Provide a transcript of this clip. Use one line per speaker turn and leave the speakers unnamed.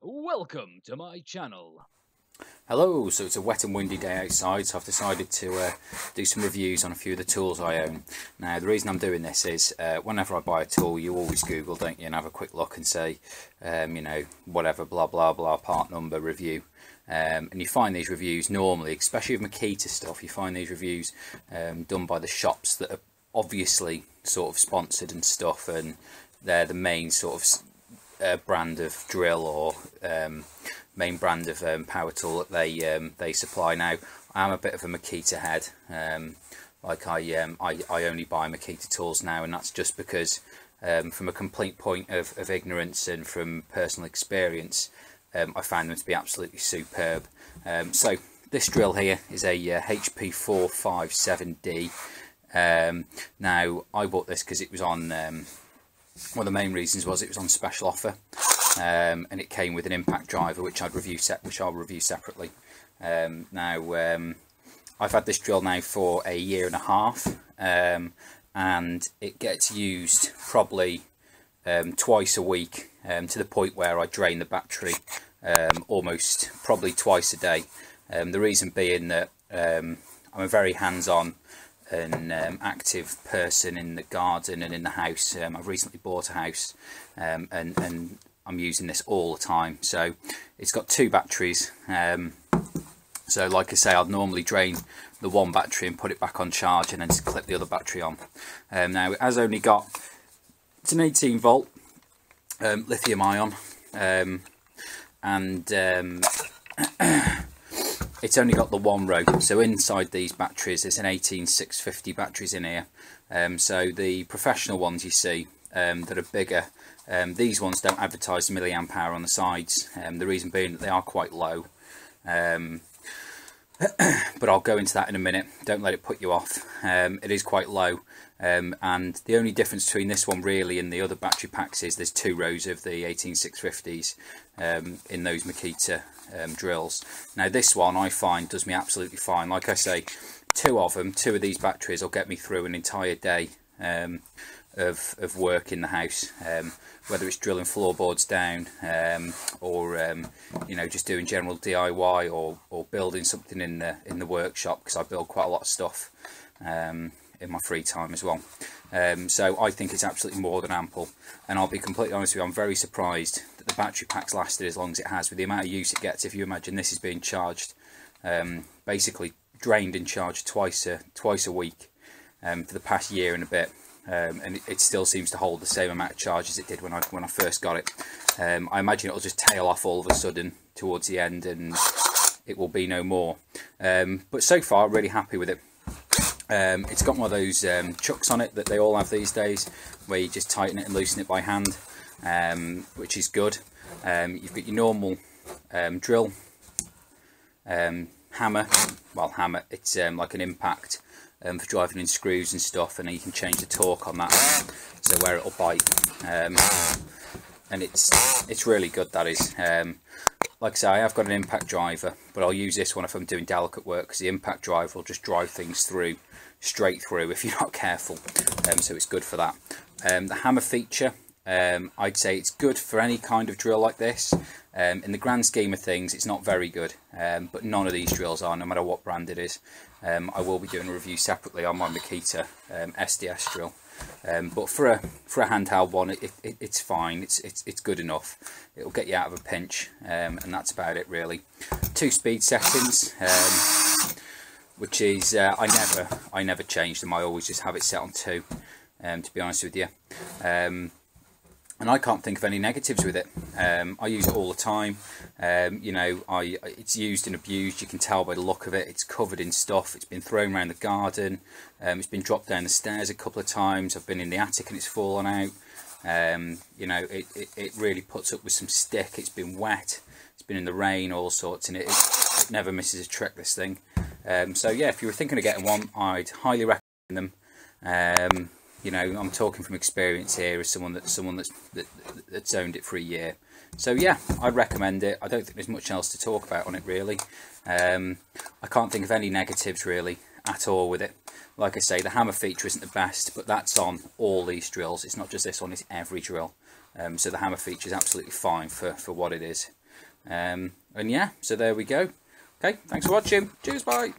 Welcome to my channel.
Hello, so it's a wet and windy day outside, so I've decided to do some reviews on a few of the tools I own. Now the reason I'm doing this is whenever I buy a tool you always Google, don't you, and have a quick look and say you know, whatever, blah blah blah, part number, review, and you find these reviews normally, especially with Makita stuff, you find these reviews done by the shops that are obviously sort of sponsored and stuff, and they're the main sort of brand of drill or main brand of power tool that they supply. Now I am a bit of a Makita head, like I only buy Makita tools now, and that's just because from a complete point of ignorance and from personal experience, I find them to be absolutely superb. So this drill here is a HP457D. Now I bought this because it was on one of the main reasons was it was on special offer, and it came with an impact driver, which I'll review separately. Now I've had this drill now for a year and a half, and it gets used probably twice a week, to the point where I drain the battery almost probably twice a day. The reason being that I'm a very hands-on an active person in the garden and in the house. I've recently bought a house, and I'm using this all the time. So it's got two batteries, so like I say, I'd normally drain the one battery and put it back on charge and then just clip the other battery on. Now it has only got, it's an 18 volt lithium ion, and it's only got the one row. So inside these batteries there's an 18650 batteries in here. So the professional ones you see that are bigger, these ones don't advertise the milliamp hour on the sides, the reason being that they are quite low, but I'll go into that in a minute. Don't let it put you off. It is quite low, and the only difference between this one really and the other battery packs is there's two rows of the 18650s in those Makita drills. Now this one I find does me absolutely fine. Like I say, two of these batteries will get me through an entire day of work in the house, whether it's drilling floorboards down, or you know, just doing general DIY, or building something in the workshop, because I build quite a lot of stuff in my free time as well. So I think it's absolutely more than ample, and I'll be completely honest with you, I'm very surprised that the battery pack's lasted as long as it has, with the amount of use it gets. If you imagine this is being charged, basically drained and charged twice a week for the past year and a bit, and it still seems to hold the same amount of charge as it did when I first got it. I imagine it'll just tail off all of a sudden towards the end and it will be no more, but so far really happy with it. It's got one of those chucks on it that they all have these days, where you just tighten it and loosen it by hand, which is good. You've got your normal drill, hammer, it's like an impact for driving in screws and stuff, and then you can change the torque on that, so where it'll bite, and it's really good, that is. Like I say, I have got an impact driver, but I'll use this one if I'm doing delicate work, because the impact driver will just drive things straight through if you're not careful, so it's good for that. The hammer feature, I'd say it's good for any kind of drill like this. In the grand scheme of things it's not very good, but none of these drills are, no matter what brand it is. I will be doing a review separately on my Makita SDS drill, but for a handheld one, it's fine. It's good enough. It'll get you out of a pinch, and that's about it really. 2 speed settings, which is I never change them. I always just have it set on 2, to be honest with you. And I can't think of any negatives with it. I use it all the time. You know, it's used and abused. You can tell by the look of it. It's covered in stuff. It's been thrown around the garden. It's been dropped down the stairs a couple of times. I've been in the attic and it's fallen out. You know, it really puts up with some stick. It's been wet. It's been in the rain, all sorts, and it never misses a trick, this thing. So yeah, if you were thinking of getting one, I'd highly recommend them. You know, I'm talking from experience here as someone that's owned it for a year. So yeah, I'd recommend it. I don't think there's much else to talk about on it really. I can't think of any negatives really at all with it. Like I say, the hammer feature isn't the best, but that's on all these drills. It's not just this one, it's every drill. So the hammer feature is absolutely fine for what it is. And yeah, so there we go. Okay, thanks for watching. Cheers, bye.